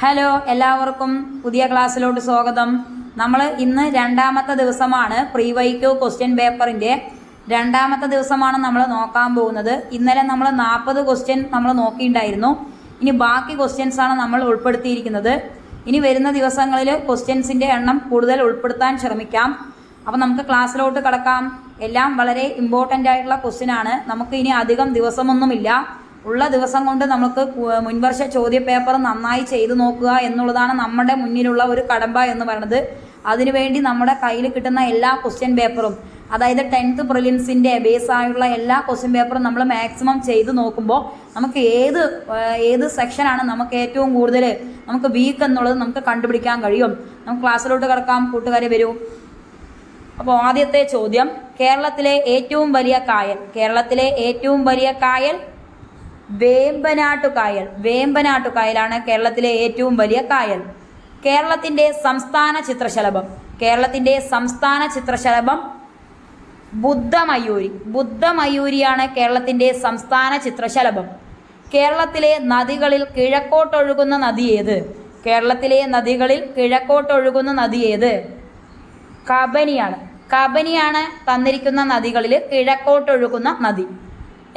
Hello, എല്ലാവർക്കും പുതിയ ക്ലാസ്സിലോട്ട് സ്വാഗതം. നമ്മൾ ഇന്ന് രണ്ടാമത്തെ ദിവസമാണ് പ്രീ വൈക്യു ക്വസ്റ്റ്യൻ പേപ്പറിൻ്റെ രണ്ടാമത്തെ ദിവസമാണ് നമ്മൾ നോക്കാൻ പോകുന്നത്. ഇന്നലെ നമ്മൾ 40 ക്വസ്റ്റ്യൻ നമ്മൾ നോക്കിയിട്ടുണ്ടായിരുന്നു. ഇനി ബാക്കി ക്വസ്റ്റ്യൻസാണ് നമ്മൾ ഉൾപ്പെടുത്തിയിരിക്കുന്നത്. ഇനി വരുന്ന ദിവസങ്ങളിൽ ക്വസ്റ്റ്യൻസിൻ്റെ എണ്ണം കൂടുതൽ ഉൾപ്പെടുത്താൻ ശ്രമിക്കാം. അപ്പോൾ നമുക്ക് ക്ലാസ്സിലോട്ട് കടക്കാം. എല്ലാം വളരെ ഇമ്പോർട്ടൻ്റ് ആയിട്ടുള്ള ക്വസ്റ്റ്യനാണ്. നമുക്ക് ഇനി അധികം ദിവസമൊന്നുമില്ല. ഉള്ള ദിവസം കൊണ്ട് നമുക്ക് മുൻവർഷ ചോദ്യ പേപ്പർ നന്നായി ചെയ്തു നോക്കുക എന്നുള്ളതാണ് നമ്മുടെ മുന്നിലുള്ള ഒരു കടമ്പ എന്ന് പറയുന്നത്. അതിനുവേണ്ടി നമ്മുടെ കയ്യിൽ കിട്ടുന്ന എല്ലാ ക്വസ്റ്റ്യൻ പേപ്പറും, അതായത് 10th പ്രിലിംസിൻ്റെ ബേസായുള്ള എല്ലാ ക്വസ്റ്റ്യൻ പേപ്പറും നമ്മൾ മാക്സിമം ചെയ്ത് നോക്കുമ്പോൾ നമുക്ക് ഏത് സെക്ഷനാണ് നമുക്ക് ഏറ്റവും കൂടുതൽ നമുക്ക് വീക്ക് എന്നുള്ളത് നമുക്ക് കണ്ടുപിടിക്കാൻ കഴിയും. നമുക്ക് ക്ലാസ്സിലോട്ട് കിടക്കാം. കൂട്ടുകാരെ വരൂ. അപ്പോൾ ആദ്യത്തെ ചോദ്യം, കേരളത്തിലെ ഏറ്റവും വലിയ കായൽ വേമ്പനാട്ടുകായലാണ് കേരളത്തിലെ ഏറ്റവും വലിയ കായൽ. കേരളത്തിൻ്റെ സംസ്ഥാന ചിത്രശലഭം ബുദ്ധമയൂരിയാണ് കേരളത്തിൻ്റെ സംസ്ഥാന ചിത്രശലഭം. കേരളത്തിലെ നദികളിൽ കിഴക്കോട്ടൊഴുകുന്ന നദി ഏത്? കബനിയാണ് തന്നിരിക്കുന്ന നദികളിൽ കിഴക്കോട്ടൊഴുകുന്ന നദി.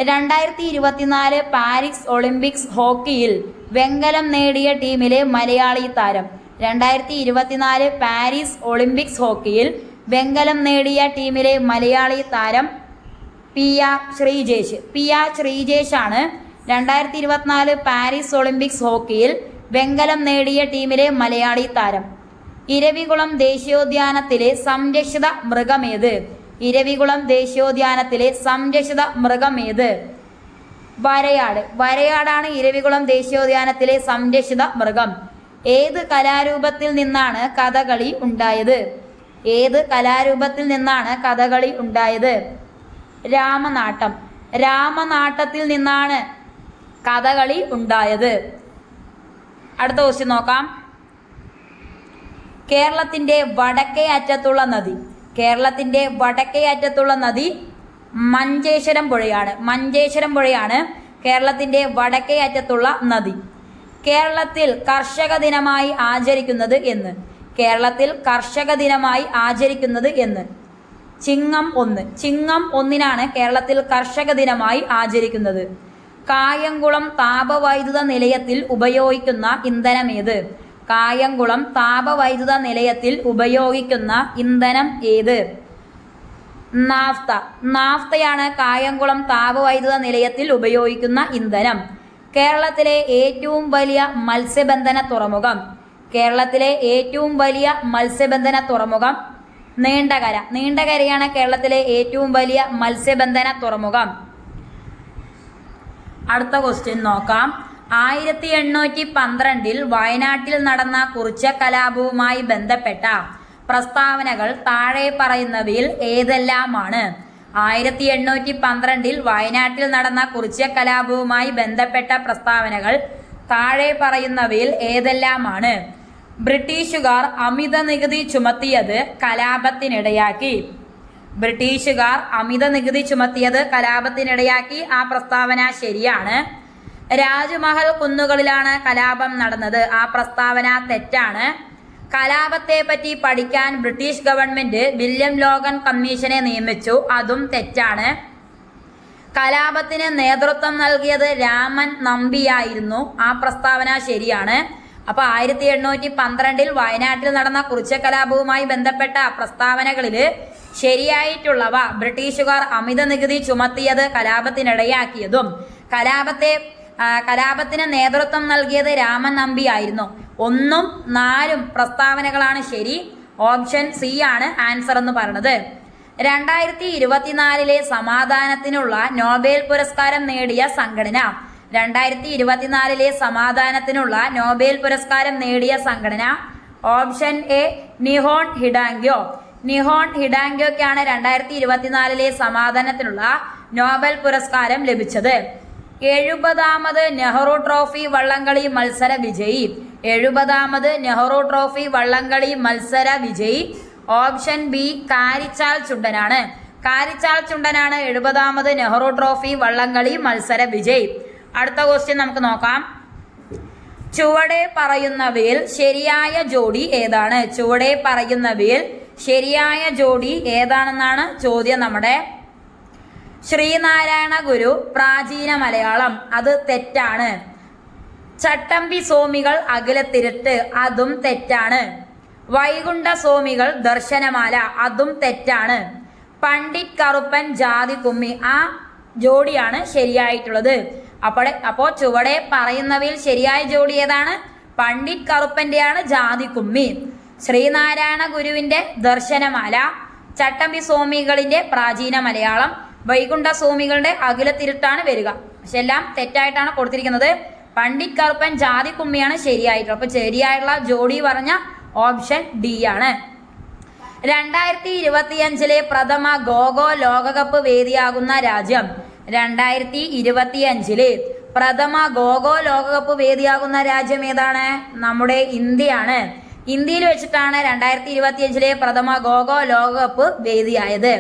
2024 പാരീസ് ഒളിമ്പിക്സ് ഹോക്കിയിൽ വെങ്കലം നേടിയ ടീമിലെ മലയാളി താരം. 2024 പാരീസ് ഒളിമ്പിക്സ് ഹോക്കിയിൽ വെങ്കലം നേടിയ ടീമിലെ മലയാളി താരം പിയ ശ്രീജേഷാണ് 2024 പാരീസ് ഒളിമ്പിക്സ് ഹോക്കിയിൽ വെങ്കലം നേടിയ ടീമിലെ മലയാളി താരം. ഇരവികുളം ദേശീയോദ്യാനത്തിലെ സംരക്ഷിത മൃഗമേത്? വരയാടാണ് ഇരവികുളം ദേശീയോദ്യാനത്തിലെ സംരക്ഷിത മൃഗം. ഏത് കലാരൂപത്തിൽ നിന്നാണ് കഥകളി ഉണ്ടായത്? രാമനാട്ടത്തിൽ നിന്നാണ് കഥകളി ഉണ്ടായത്. അടുത്ത ക്വസ്റ്റ്യൻ നോക്കാം. കേരളത്തിൻ്റെ വടക്കേ അറ്റത്തുള്ള നദി മഞ്ചേശ്വരം പുഴയാണ് കേരളത്തിൻ്റെ വടക്കേ അറ്റത്തുള്ള നദി. കേരളത്തിൽ കർഷക ദിനമായി ആചരിക്കുന്നത് എന്ന്? ചിങ്ങം 1 കേരളത്തിൽ കർഷക ദിനമായി ആചരിക്കുന്നത്. കായംകുളം താപവൈദ്യുത നിലയത്തിൽ ഉപയോഗിക്കുന്ന ഇന്ധനം ഏത്? നാഫ്തയാണ് കായംകുളം താപവൈദ്യുത നിലയത്തിൽ ഉപയോഗിക്കുന്ന ഇന്ധനം. കേരളത്തിലെ ഏറ്റവും വലിയ മത്സ്യബന്ധന തുറമുഖം നീണ്ടകരയാണ് കേരളത്തിലെ ഏറ്റവും വലിയ മത്സ്യബന്ധന തുറമുഖം. അടുത്ത ക്വസ്റ്റ്യൻ നോക്കാം. 1812 വയനാട്ടിൽ നടന്ന കുറിച്യ കലാപവുമായി ബന്ധപ്പെട്ട പ്രസ്താവനകൾ താഴെ പറയുന്നവയിൽ ഏതെല്ലാമാണ്? 1812 വയനാട്ടിൽ നടന്ന കുറിച്യ കലാപവുമായി ബന്ധപ്പെട്ട പ്രസ്താവനകൾ താഴെ പറയുന്നവയിൽ ഏതെല്ലാമാണ്? ബ്രിട്ടീഷുകാർ അമിത നികുതി ചുമത്തിയത് കലാപത്തിനിടയാക്കി. ആ പ്രസ്താവന ശരിയാണ്. രാജ്മഹൽ കുന്നുകളിലാണ് കലാപം നടന്നത്. ആ പ്രസ്താവന തെറ്റാണ്. കലാപത്തെ പറ്റി പഠിക്കാൻ ബ്രിട്ടീഷ് ഗവൺമെന്റ് വില്യം ലോഗൻ കമ്മീഷനെ നിയമിച്ചു. അതും തെറ്റാണ്. കലാപത്തിന് നേതൃത്വം നൽകിയത് രാമൻ നമ്പിയായിരുന്നു. ആ പ്രസ്താവന ശരിയാണ്. അപ്പോൾ 1812 വയനാട്ടിൽ നടന്ന കുറിച്യ കലാപവുമായി ബന്ധപ്പെട്ട പ്രസ്താവനകളിൽ ശരിയായിട്ടുള്ളവ ബ്രിട്ടീഷുകാർ അമിത നികുതി ചുമത്തിയത് കലാപത്തിനിടയാക്കിയതും കലാപത്തിന് നേതൃത്വം നൽകിയത് രാമൻ നമ്പി ആയിരുന്നു. 1ഉം 4ഉം പ്രസ്താവനകളാണ് ശരി. ഓപ്ഷൻ സി ആണ് ആൻസർ എന്ന് പറയുന്നത്. 2024 സമാധാനത്തിനുള്ള നോബൽ പുരസ്കാരം നേടിയ സംഘടന. 2024 സമാധാനത്തിനുള്ള നോബൽ പുരസ്കാരം നേടിയ സംഘടന. ഓപ്ഷൻ എ നിഹോൺ ഹിഡാങ്ക്യോയ്ക്കാണ് 2024 സമാധാനത്തിനുള്ള നോബൽ പുരസ്കാരം ലഭിച്ചത്. 70ാമത് നെഹ്റു ട്രോഫി വള്ളംകളി മത്സര വിജയി. ഓപ്ഷൻ ബി കാരിച്ചാൽ ചുണ്ടനാണ്. 70ാമത് നെഹ്റു ട്രോഫി വള്ളംകളി മത്സര വിജയി. അടുത്ത ക്വസ്റ്റ്യൻ നമുക്ക് നോക്കാം. ചുവടെ പറയുന്നവയിൽ ശരിയായ ജോഡി ഏതാണ്? ചുവടെ പറയുന്നവയിൽ ശരിയായ ജോഡി ഏതാണെന്നാണ് ചോദ്യം. നമ്മുടെ ശ്രീനാരായണ ഗുരു പ്രാചീന മലയാളം, അത് തെറ്റാണ്. ചട്ടമ്പി സ്വാമികൾ അഖിലത്തിരുട്ട്, അതും തെറ്റാണ്. വൈകുണ്ഠ സ്വാമികൾ ദർശനമാല, അതും തെറ്റാണ്. പണ്ഡിറ്റ് കറുപ്പൻ ജാതി കുമ്മി, ആ ജോഡിയാണ് ശരിയായിട്ടുള്ളത്. അപ്പോൾ ചുവടെ പറയുന്നവയിൽ ശരിയായ ജോഡി ഏതാണ്? പണ്ഡിറ്റ് കറുപ്പന്റെയാണ് ജാതി കുമ്മി. ശ്രീനാരായണ ഗുരുവിന്റെ ദർശനമാല, ചട്ടമ്പി സ്വാമികളിന്റെ പ്രാചീന മലയാളം, വൈകുണ്ഠ സ്വാമികളുടെ അഖിലത്തിരുട്ടാണ് വരിക. പക്ഷെ എല്ലാം തെറ്റായിട്ടാണ് കൊടുത്തിരിക്കുന്നത്. പണ്ഡിറ്റ് കറുപ്പൻ ജാതി കുമ്മിയാണ് ശരിയായിട്ടുള്ളത്. അപ്പൊ ശരിയായിട്ടുള്ള ജോഡി പറഞ്ഞ ഓപ്ഷൻ ഡി ആണ്. 2025 പ്രഥമ ഗോഗോ ലോകകപ്പ് വേദിയാകുന്ന രാജ്യം. 2025 പ്രഥമ ഗോഗോ ലോകകപ്പ് വേദിയാകുന്ന രാജ്യം ഏതാണ്? നമ്മുടെ ഇന്ത്യയാണ്. ഇന്ത്യയിൽ വെച്ചിട്ടാണ് 2025 പ്രഥമ ഗോഗോ ലോകകപ്പ് വേദിയായത്.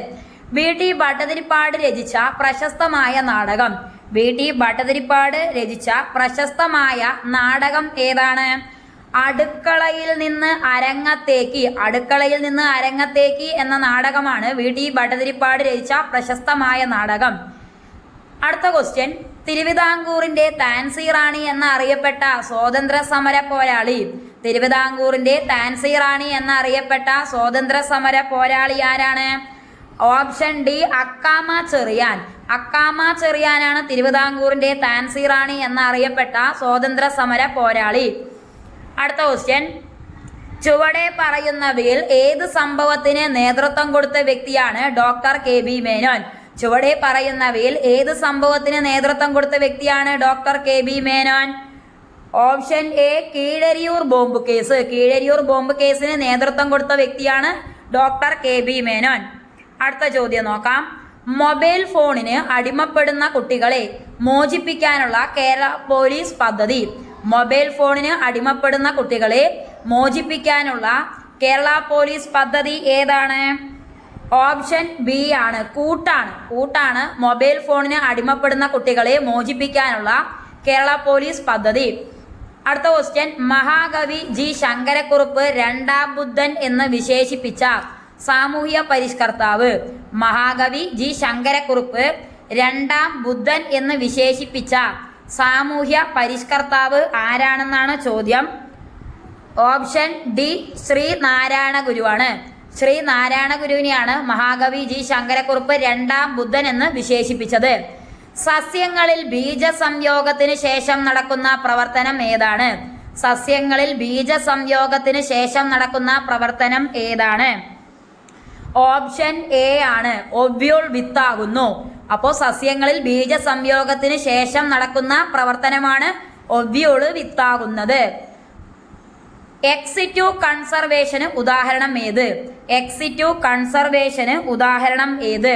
വി.ടി. ഭട്ടതിരിപ്പാട് രചിച്ച പ്രശസ്തമായ നാടകം. വി.ടി. ഭട്ടതിരിപ്പാട് രചിച്ച പ്രശസ്തമായ നാടകം ഏതാണ്? അടുക്കളയിൽ നിന്ന് അരങ്ങത്തേക്ക്. അടുക്കളയിൽ നിന്ന് അരങ്ങത്തേക്ക് എന്ന നാടകമാണ് വി.ടി. ഭട്ടതിരിപ്പാട് രചിച്ച പ്രശസ്തമായ നാടകം. അടുത്ത ക്വസ്റ്റ്യൻ, തിരുവിതാംകൂറിന്റെ താൻസി റാണി എന്നറിയപ്പെട്ട സ്വാതന്ത്ര്യ സമര പോരാളി. തിരുവിതാംകൂറിന്റെ താൻസി റാണി എന്നറിയപ്പെട്ട സ്വാതന്ത്ര്യ സമര പോരാളി ആരാണ്? Option D Akkamma Cheriyan. അക്കാമ ചെറിയാനാണ് തിരുവിതാംകൂറിന്റെ താൻസി റാണി എന്നറിയപ്പെട്ട സ്വാതന്ത്ര്യ സമര പോരാളി. അടുത്ത ക്വസ്റ്റ്യൻ, ചുവടെ പറയുന്നവയിൽ ഏത് സംഭവത്തിന് നേതൃത്വം കൊടുത്ത വ്യക്തിയാണ് ഡോക്ടർ കെ.ബി. മേനോൻ? ചുവടെ പറയുന്നവയിൽ ഏത് സംഭവത്തിന് നേതൃത്വം കൊടുത്ത വ്യക്തിയാണ് doctor K B. Menon? Option A Keezhariyur bomb case. Keezhariyur bomb കേസിന് നേതൃത്വം കൊടുത്ത വ്യക്തിയാണ് ഡോക്ടർ കെ.ബി. മേനോൻ. അടുത്ത ചോദ്യം നോക്കാം. മൊബൈൽ ഫോണിന് അടിമപ്പെടുന്ന കുട്ടികളെ മോചിപ്പിക്കാനുള്ള കേരള പോലീസ് പദ്ധതി. മൊബൈൽ ഫോണിന് അടിമപ്പെടുന്ന കുട്ടികളെ മോചിപ്പിക്കാനുള്ള കേരള പോലീസ് പദ്ധതി ഏതാണ്? ഓപ്ഷൻ ബി ആണ്, കൂട്ടാണ് മൊബൈൽ ഫോണിന് അടിമപ്പെടുന്ന കുട്ടികളെ മോചിപ്പിക്കാനുള്ള കേരള പോലീസ് പദ്ധതി. അടുത്ത ക്വസ്റ്റ്യൻ, മഹാകവി ജി ശങ്കരക്കുറുപ്പ് രണ്ടാം ബുദ്ധൻ എന്ന് വിശേഷിപ്പിച്ച സാമൂഹ്യ പരിഷ്കർത്താവ്. മഹാകവി ജി ശങ്കരക്കുറുപ്പ് രണ്ടാം ബുദ്ധൻ എന്ന് വിശേഷിപ്പിച്ച സാമൂഹ്യ പരിഷ്കർത്താവ് ആരാണെന്നാണ് ചോദ്യം. ഓപ്ഷൻ ഡി ശ്രീനാരായണ ഗുരുവാണ്. ശ്രീനാരായണ ഗുരുവിനെയാണ് മഹാകവി ജി ശങ്കരക്കുറുപ്പ് രണ്ടാം ബുദ്ധൻ എന്ന് വിശേഷിപ്പിച്ചത്. സസ്യങ്ങളിൽ ബീജസംയോഗത്തിന് ശേഷം നടക്കുന്ന പ്രവർത്തനം ഏതാണ്? സസ്യങ്ങളിൽ ബീജസംയോഗത്തിന് ശേഷം നടക്കുന്ന പ്രവർത്തനം ഏതാണ്? ഓപ്ഷൻ എ ആണ്, ഒവ്യൂൾ വിത്താകുന്നു. അപ്പോൾ സസ്യങ്ങളിൽ ബീജസംയോഗത്തിന് ശേഷം നടക്കുന്ന പ്രവർത്തനമാണ് ഒവ്യൂള് വിത്താകുന്നത്. എക്സിറ്റു കൺസർവേഷന് ഉദാഹരണം ഏത്? എക്സിറ്റു കൺസർവേഷന് ഉദാഹരണം ഏത്?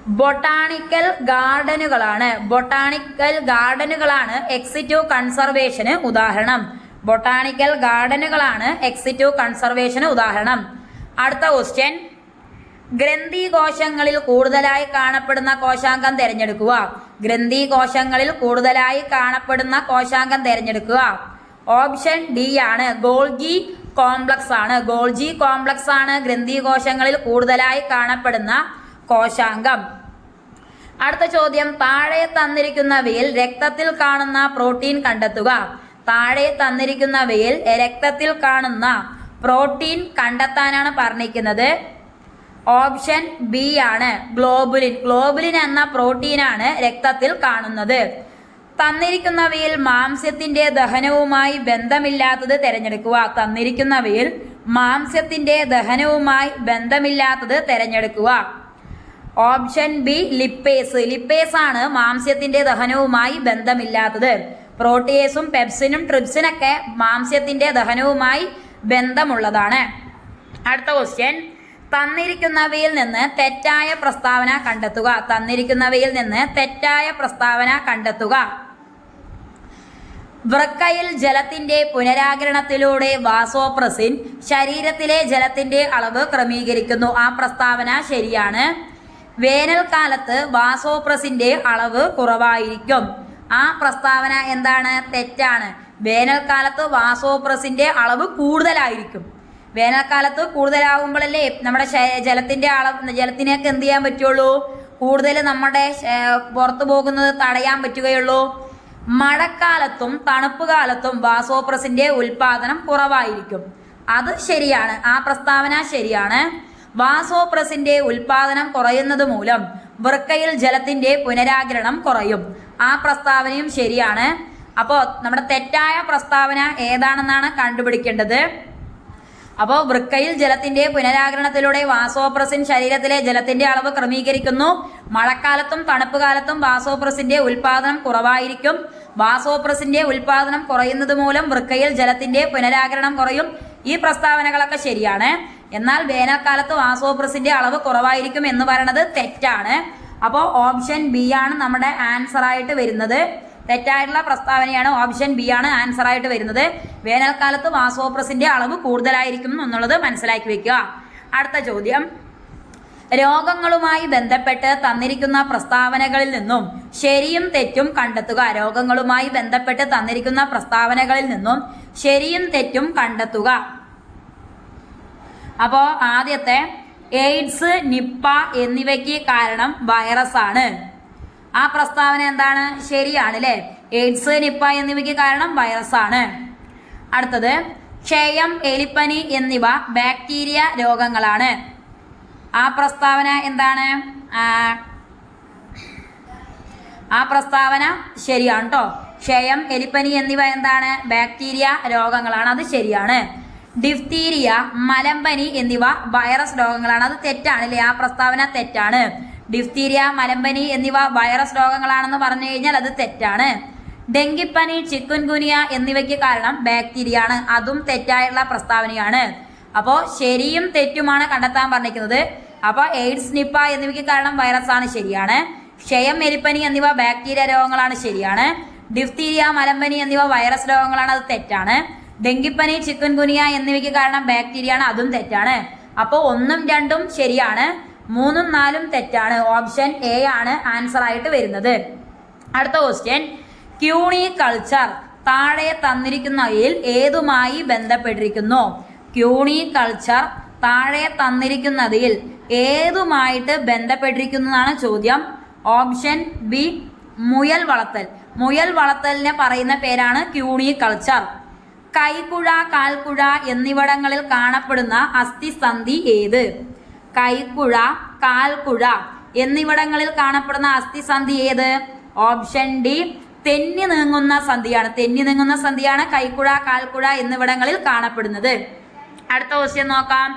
ബൊട്ടാണിക്കൽ ഗാർഡനുകളാണ്. ബൊട്ടാണിക്കൽ ഗാർഡനുകളാണ് എക്സിറ്റു കൺസർവേഷന് ഉദാഹരണം. ബൊട്ടാണിക്കൽ ഗാർഡനുകളാണ് എക്സിറ്റു കൺസർവേഷന് ഉദാഹരണം. അടുത്ത ക്വസ്റ്റ്യൻ, ഗ്രന്ഥികോശങ്ങളിൽ കൂടുതലായി കാണപ്പെടുന്ന കോശാംഗം തിരഞ്ഞെടുക്കുക. ഗ്രന്ഥികോശങ്ങളിൽ കൂടുതലായി കാണപ്പെടുന്ന കോശാംഗം തിരഞ്ഞെടുക്കുക. ഓപ്ഷൻ ഡി ആണ്, ഗോൾജി കോംപ്ലക്സ് ആണ്. ഗോൾജി കോംപ്ലക്സ് ആണ് ഗ്രന്ഥികോശങ്ങളിൽ കൂടുതലായി കാണപ്പെടുന്ന കോശാംഗം. അടുത്ത ചോദ്യം, താഴെ തന്നിരിക്കുന്നവയിൽ രക്തത്തിൽ കാണുന്ന പ്രോട്ടീൻ കണ്ടെത്തുക. താഴെ തന്നിരിക്കുന്നവയിൽ രക്തത്തിൽ കാണുന്ന പ്രോട്ടീൻ കണ്ടെത്താനാണ് പറഞ്ഞിരിക്കുന്നത്. ഓപ്ഷൻ ബി ആണ്, ഗ്ലോബുലിൻ. ഗ്ലോബുലിൻ എന്ന പ്രോട്ടീനാണ് രക്തത്തിൽ കാണുന്നത്. തന്നിരിക്കുന്നവയിൽ മാംസ്യത്തിന്റെ ദഹനവുമായി ബന്ധമില്ലാത്തത് തിരഞ്ഞെടുക്കുക. തന്നിരിക്കുന്നവയിൽ മാംസ്യത്തിന്റെ ദഹനവുമായി ബന്ധമില്ലാത്തത് തിരഞ്ഞെടുക്കുക. Option B lipase. ലിപ്പേസ് ആണ് മാംസ്യത്തിന്റെ ദഹനവുമായി ബന്ധമില്ലാത്തത്. പ്രോട്ടിയേസും പെപ്സിനും ട്രിപ്സിനൊക്കെ മാംസ്യത്തിന്റെ ദഹനവുമായി ബന്ധമുള്ളതാണ്. അടുത്ത ക്വസ്റ്റ്യൻ, തന്നിരിക്കുന്നവയിൽ നിന്ന് തെറ്റായ പ്രസ്താവന കണ്ടെത്തുക. തന്നിരിക്കുന്നവയിൽ നിന്ന് തെറ്റായ പ്രസ്താവന കണ്ടെത്തുക. വൃക്കയിൽ ജലത്തിന്റെ പുനരാകിരണത്തിലൂടെ വാസോപ്രസിൻ ശരീരത്തിലെ ജലത്തിന്റെ അളവ് ക്രമീകരിക്കുന്നു. ആ പ്രസ്താവന ശരിയാണ്. വേനൽക്കാലത്ത് വാസോപ്രസിന്റെ അളവ് കുറവായിരിക്കും. ആ പ്രസ്താവന എന്താണ്? തെറ്റാണ്. വേനൽക്കാലത്ത് വാസോപ്രസിന്റെ അളവ് കൂടുതലായിരിക്കും. വേനൽക്കാലത്ത് കൂടുതലാകുമ്പോഴല്ലേ നമ്മുടെ ജലത്തിന്റെ അളവ് ജലത്തിനൊക്കെ എന്ത് ചെയ്യാൻ പറ്റുള്ളൂ, കൂടുതൽ നമ്മുടെ പുറത്തു പോകുന്നത് തടയാൻ പറ്റുകയുള്ളൂ. മഴക്കാലത്തും തണുപ്പ് കാലത്തും വാസോപ്രസിന്റെ ഉൽപാദനം കുറവായിരിക്കും. അത് ശരിയാണ്, ആ പ്രസ്താവന ശരിയാണ്. വാസോപ്രസിന്റെ ഉൽപാദനം കുറയുന്നത് മൂലം വൃക്കയിൽ ജലത്തിന്റെ പുനരാഗിരണം കുറയും. ആ പ്രസ്താവനയും ശരിയാണ്. അപ്പോൾ നമ്മുടെ തെറ്റായ പ്രസ്താവന ഏതാണെന്നാണ് കണ്ടുപിടിക്കേണ്ടത്. അപ്പോൾ വൃക്കയിൽ ജലത്തിന്റെ പുനരാഗരണത്തിലൂടെ വാസോപ്രസിൻ ശരീരത്തിലെ ജലത്തിന്റെ അളവ് ക്രമീകരിക്കുന്നു. മഴക്കാലത്തും തണുപ്പ് കാലത്തും വാസോപ്രസിന്റെ ഉൽപാദനം കുറവായിരിക്കും. വാസോപ്രസിന്റെ ഉൽപാദനം കുറയുന്നത് മൂലം വൃക്കയിൽ ജലത്തിന്റെ പുനരാഗരണം കുറയും. ഈ പ്രസ്താവനകളൊക്കെ ശരിയാണ്. എന്നാൽ വേനൽക്കാലത്ത് വാസോപ്രസിന്റെ അളവ് കുറവായിരിക്കും എന്ന് പറയുന്നത് തെറ്റാണ്. അപ്പോൾ ഓപ്ഷൻ ബി ആണ് നമ്മുടെ ആൻസർ ആയിട്ട് വരുന്നത്. തെറ്റായിട്ടുള്ള പ്രസ്താവനയാണ്. ഓപ്ഷൻ ബി ആണ് ആൻസർ ആയിട്ട് വരുന്നത്. വേനൽക്കാലത്ത് വാസോപ്രസിന്റെ അളവ് കൂടുതലായിരിക്കും എന്നുള്ളത് മനസ്സിലാക്കി വെക്കുക. അടുത്ത ചോദ്യം, രോഗങ്ങളുമായി ബന്ധപ്പെട്ട് തന്നിരിക്കുന്ന പ്രസ്താവനകളിൽ നിന്നും ശരിയും തെറ്റും കണ്ടെത്തുക. രോഗങ്ങളുമായി ബന്ധപ്പെട്ട് തന്നിരിക്കുന്ന പ്രസ്താവനകളിൽ നിന്നും ശരിയും തെറ്റും കണ്ടെത്തുക. അപ്പോൾ ആദ്യത്തെ, എയ്ഡ്സ്, നിപ്പ എന്നിവയ്ക്ക് കാരണം വൈറസ് ആണ്. ആ പ്രസ്താവന എന്താണ്? ശരിയാണ് അല്ലേ? എയ്ഡ്സ്, നിപ്പ എന്നിവയ്ക്ക് കാരണം വൈറസ് ആണ്. അടുത്തത്, ക്ഷയം, എലിപ്പനി എന്നിവ ബാക്ടീരിയ രോഗങ്ങളാണ്. ആ പ്രസ്താവന എന്താണ്? ആ പ്രസ്താവന ശരിയാണ് കേട്ടോ. ക്ഷയം, എലിപ്പനി എന്നിവ എന്താണ്? ബാക്ടീരിയ രോഗങ്ങളാണ്. അത് ശരിയാണ്. ഡിഫ്തീരിയ, മലമ്പനി എന്നിവ വൈറസ് രോഗങ്ങളാണ്. അത് തെറ്റാണ് അല്ലേ? ആ പ്രസ്താവന തെറ്റാണ്. ഡിഫ്തീരിയ, മലമ്പനി എന്നിവ വൈറസ് രോഗങ്ങളാണെന്ന് പറഞ്ഞു കഴിഞ്ഞാൽ അത് തെറ്റാണ്. ഡെങ്കിപ്പനി, ചിക്കുൻഗുനിയ എന്നിവയ്ക്ക് കാരണം ബാക്ടീരിയ ആണ്. അതും തെറ്റായുള്ള പ്രസ്താവനയാണ്. അപ്പോൾ ശരിയും തെറ്റുമാണ് കണ്ടെത്താൻ പറഞ്ഞിരിക്കുന്നത്. അപ്പോൾ എയ്ഡ്സ്, നിപ്പ എന്നിവയ്ക്ക് കാരണം വൈറസ് ആണ്, ശരിയാണ്. ക്ഷയം, എലിപ്പനി എന്നിവ ബാക്ടീരിയ രോഗങ്ങളാണ്, ശരിയാണ്. ഡിഫ്തീരിയ, മലമ്പനി എന്നിവ വൈറസ് രോഗങ്ങളാണ്, അത് തെറ്റാണ്. ഡെങ്കിപ്പനി, ചിക്കുൻഗുനിയ എന്നിവയ്ക്ക് കാരണം ബാക്ടീരിയ ആണ്, അതും തെറ്റാണ്. അപ്പോൾ 1ഉം 2ഉം ശരിയാണ്, 3ഉം 4ഉം തെറ്റാണ്. ഓപ്ഷൻ എ ആണ് ആൻസർ ആയിട്ട് വരുന്നത്. അടുത്ത ക്വസ്റ്റ്യൻ, ക്യൂണിക്കൾച്ചർ താഴെ തന്നിരിക്കുന്നവയിൽ ഏതുമായി ബന്ധപ്പെട്ടിരിക്കുന്നു? ക്യൂണിക്കൾച്ചർ താഴെ തന്നിരിക്കുന്നതിൽ ഏതുമായിട്ട് ബന്ധപ്പെട്ടിരിക്കുന്നതാണ് ചോദ്യം. ഓപ്ഷൻ ബി, മുയൽ വളർത്തൽ. മുയൽ വളർത്തലിനെ പറയുന്ന പേരാണ് ക്യൂണിക്കൾച്ചർ. കൈക്കുഴ, കാൽക്കുഴ എന്നിവിടങ്ങളിൽ കാണപ്പെടുന്ന അസ്ഥിസന്ധി ഏത്? കൈക്കുഴ, കാൽക്കുഴ എന്നിവിടങ്ങളിൽ കാണപ്പെടുന്ന അസ്ഥിസന്ധി ഏത്? ഓപ്ഷൻ ഡി, തെന്നി നീങ്ങുന്ന സന്ധിയാണ്. തെന്നി നീങ്ങുന്ന സന്ധിയാണ് കൈക്കുഴ, കാൽക്കുഴ എന്നിവിടങ്ങളിൽ കാണപ്പെടുന്നത്. അടുത്ത ക്വസ്റ്റ്യൻ നോക്കാം.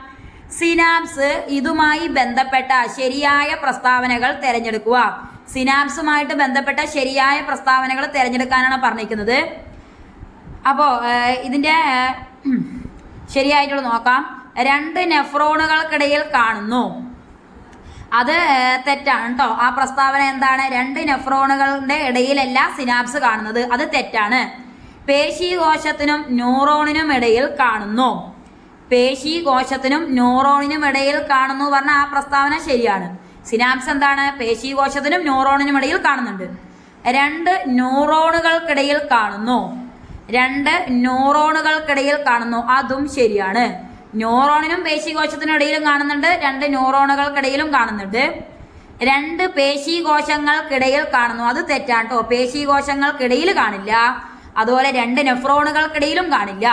സിനാപ്സ് ഇതുമായി ബന്ധപ്പെട്ട ശരിയായ പ്രസ്താവനകൾ തിരഞ്ഞെടുക്കുക. സിനാപ്സുമായിട്ട് ബന്ധപ്പെട്ട ശരിയായ പ്രസ്താവനകൾ തിരഞ്ഞെടുക്കാനാണ് പറഞ്ഞിരിക്കുന്നത്. അപ്പോൾ ഇതിൻ്റെ ശരിയായിട്ടുള്ള നോക്കാം. 2 നെഫ്രോണുകൾക്കിടയിൽ കാണുന്നു. അത് തെറ്റാണ് കേട്ടോ. ആ പ്രസ്താവന എന്താണ്? 2 നെഫ്രോണുകളുടെ ഇടയിലല്ല സിനാപ്സ് കാണുന്നത്, അത് തെറ്റാണ്. പേശീകോശത്തിനും ന്യൂറോണിനും ഇടയിൽ കാണുന്നു. പേശീകോശത്തിനും ന്യൂറോണിനും ഇടയിൽ കാണുന്നു പറഞ്ഞ ആ പ്രസ്താവന ശരിയാണ്. സിനാപ്സ് എന്താണ്? പേശീകോശത്തിനും ന്യൂറോണിനും ഇടയിൽ കാണുന്നുണ്ട്. 2 ന്യൂറോണുകൾക്കിടയിൽ കാണുന്നു. 2 ന്യൂറോണുകൾക്കിടയിൽ കാണുന്നു, അതും ശരിയാണ്. ന്യൂറോണിനും പേശീകോശത്തിനും ഇടയിലും കാണുന്നുണ്ട്, 2 ന്യൂറോണുകൾക്കിടയിലും കാണുന്നുണ്ട്. 2 പേശീകോശങ്ങൾക്കിടയിൽ കാണുന്നു, അത് തെറ്റാണ് കേട്ടോ. പേശീകോശങ്ങൾക്കിടയിൽ കാണില്ല. അതുപോലെ 2 നെഫ്രോണുകൾക്കിടയിലും കാണില്ല.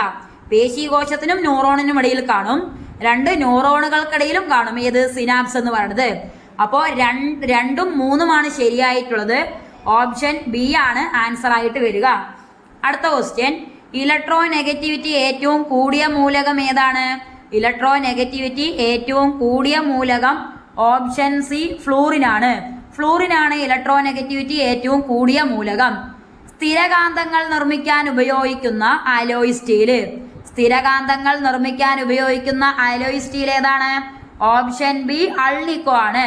പേശീകോശത്തിനും ന്യൂറോണിനും ഇടയിൽ കാണും, 2 ന്യൂറോണുകൾക്കിടയിലും കാണും. ഏത്? സിനാപ്സ് എന്ന് പറയുന്നത്. അപ്പോൾ 2ഉം 3ഉമാണ് ശരിയായിട്ടുള്ളത്. ഓപ്ഷൻ ബി ആണ് ആൻസർ ആയിട്ട് വരിക. അടുത്ത ക്വസ്റ്റ്യൻ, ഇലക്ട്രോ നെഗറ്റിവിറ്റി ഏറ്റവും കൂടിയ മൂലകം ഏതാണ്? ഇലക്ട്രോ നെഗറ്റിവിറ്റി ഏറ്റവും കൂടിയ മൂലകം ഓപ്ഷൻ സി, ഫ്ലൂറിനാണ്. ഫ്ലൂറിനാണ് ഇലക്ട്രോ നെഗറ്റിവിറ്റി ഏറ്റവും കൂടിയ മൂലകം. സ്ഥിരകാന്തങ്ങൾ നിർമ്മിക്കാൻ ഉപയോഗിക്കുന്ന അലോയ് സ്റ്റീല്. സ്ഥിരകാന്തങ്ങൾ നിർമ്മിക്കാൻ ഉപയോഗിക്കുന്ന അലോയ് സ്റ്റീൽ ഏതാണ്? ഓപ്ഷൻ ബി, അൾനിക്കോ ആണ്.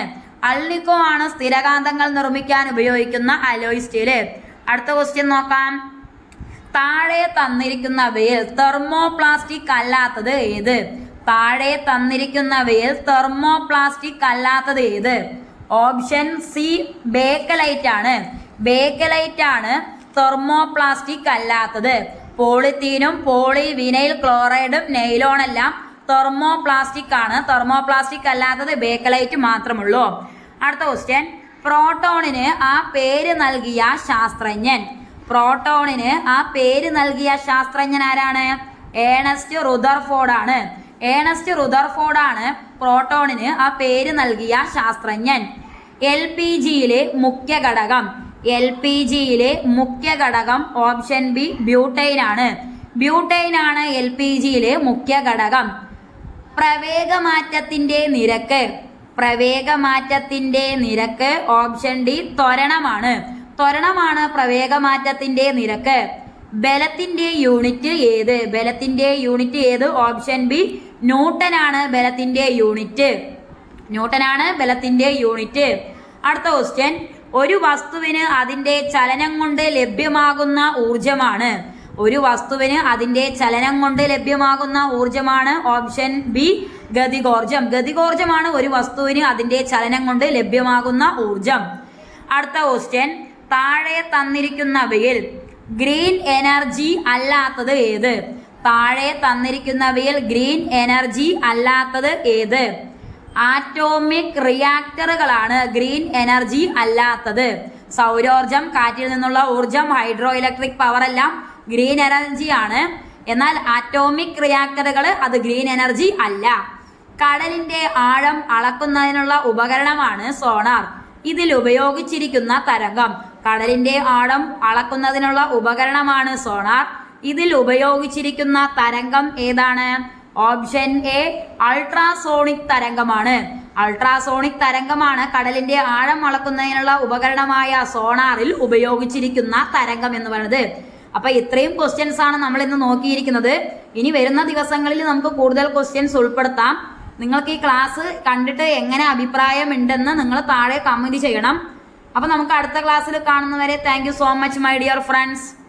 അൾനിക്കോ ആണ് സ്ഥിരകാന്തങ്ങൾ നിർമ്മിക്കാൻ ഉപയോഗിക്കുന്ന അലോയ് സ്റ്റീല്. അടുത്ത ക്വസ്റ്റ്യൻ നോക്കാം. താഴെ തന്നിരിക്കുന്നവയിൽ തെർമോപ്ലാസ്റ്റിക് അല്ലാത്തത് ഏത്? താഴെ തന്നിരിക്കുന്നവയിൽ തെർമോപ്ലാസ്റ്റിക് അല്ലാത്തത് ഏത്? ഓപ്ഷൻ സി, ബേക്കലൈറ്റ് ആണ്. ബേക്കലൈറ്റ് ആണ് തെർമോപ്ലാസ്റ്റിക് അല്ലാത്തത്. പോളിത്തീനും പോളിവിനൈൽ ക്ലോറൈഡും നൈലോൺ എല്ലാം തെർമോപ്ലാസ്റ്റിക് ആണ്. തെർമോപ്ലാസ്റ്റിക് അല്ലാത്തത് ബേക്കലൈറ്റ് മാത്രമുള്ളൂ. അടുത്ത ക്വസ്റ്റ്യൻ, പ്രോട്ടോണിന് ആ പേര് നൽകിയ ശാസ്ത്രജ്ഞൻ. പ്രോട്ടോണിന് ആ പേര് നൽകിയ ശാസ്ത്രജ്ഞൻ ആരാണ്? ഏണസ്റ്റ് റുദർഫോർഡ് ആണ്. ഏണസ്റ്റ് റുദർഫോർഡ് ആണ് പ്രോട്ടോണിന് ആ പേര് നൽകിയ ശാസ്ത്രജ്ഞൻ. എൽ പി ജിയിലെ മുഖ്യ ഘടകം. എൽ പി ജിയിലെ മുഖ്യ ഘടകം ഓപ്ഷൻ ബി ബ്യൂട്ടൈൻ ആണ്. ബ്യൂട്ടൈൻ ആണ് എൽ പി ജിയിലെ മുഖ്യ ഘടകം. പ്രവേഗമാറ്റത്തിന്റെ നിരക്ക്. പ്രവേഗമാറ്റത്തിന്റെ നിരക്ക് ഓപ്ഷൻ ഡി ത്വരണമാണ്. ത്വരണമാണ് പ്രവേഗമാറ്റത്തിന്റെ നിരക്ക്. ബലത്തിന്റെ യൂണിറ്റ് ഏത്? ബലത്തിന്റെ യൂണിറ്റ് ഏത്? ഓപ്ഷൻ ബി ന്യൂട്ടൺ ആണ് ബലത്തിന്റെ യൂണിറ്റ്. ന്യൂട്ടൺ ആണ് ബലത്തിന്റെ യൂണിറ്റ്. അടുത്ത ക്വസ്റ്റ്യൻ, ഒരു വസ്തുവിന് അതിന്റെ ചലനം കൊണ്ട് ലഭ്യമാകുന്ന ഊർജമാണ്. ഒരു വസ്തുവിന് അതിന്റെ ചലനം കൊണ്ട് ലഭ്യമാകുന്ന ഊർജമാണ് ഓപ്ഷൻ ബി ഗതികോർജം. ഗതികോർജമാണ് ഒരു വസ്തുവിന് അതിന്റെ ചലനം കൊണ്ട് ലഭ്യമാകുന്ന ഊർജം. അടുത്ത ക്വസ്റ്റ്യൻ, താഴെ തന്നിരിക്കുന്നവയിൽ ഗ്രീൻ എനർജി അല്ലാത്തത് ഏത്? താഴെ തന്നിരിക്കുന്നവയിൽ ഗ്രീൻ എനർജി അല്ലാത്തത് ഏത്? ആറ്റോമിക് റിയാക്ടറുകളാണ് ഗ്രീൻ എനർജി അല്ലാത്തത്. സൗരോർജം, കാറ്റിൽ നിന്നുള്ള ഊർജം, ഹൈഡ്രോ ഇലക്ട്രിക് പവർ എല്ലാം ഗ്രീൻ എനർജി ആണ്. എന്നാൽ ആറ്റോമിക് റിയാക്ടറുകൾ അത് ഗ്രീൻ എനർജി അല്ല. കടലിന്റെ ആഴം അളക്കുന്നതിനുള്ള ഉപകരണമാണ് സോണാർ. ഇതിൽ ഉപയോഗിച്ചിരിക്കുന്ന തരംഗം. കടലിന്റെ ആഴം അളക്കുന്നതിനുള്ള ഉപകരണമാണ് സോണാർ. ഇതിൽ ഉപയോഗിച്ചിരിക്കുന്ന തരംഗം ഏതാണ്? ഓപ്ഷൻ എ അൾട്രാസോണിക് തരംഗമാണ്. അൾട്രാസോണിക് തരംഗമാണ് കടലിന്റെ ആഴം അളക്കുന്നതിനുള്ള ഉപകരണമായ സോണാറിൽ ഉപയോഗിച്ചിരിക്കുന്ന തരംഗം എന്ന് പറയുന്നത്. അപ്പൊ ഇത്രയും ക്വസ്റ്റ്യൻസ് ആണ് നമ്മൾ ഇന്ന് നോക്കിയിരിക്കുന്നത്. ഇനി വരുന്ന ദിവസങ്ങളിൽ നമുക്ക് കൂടുതൽ ക്വസ്റ്റ്യൻസ് ഉൾപ്പെടുത്താം. നിങ്ങൾക്ക് ഈ ക്ലാസ് കണ്ടിട്ട് എങ്ങനെ അഭിപ്രായം ഉണ്ടെന്ന് നിങ്ങൾ താഴെ കമന്റ് ചെയ്യണം. അപ്പൊ നമുക്ക് അടുത്ത ക്ലാസ്സിൽ കാണുന്നവരെ thank you so much my dear friends.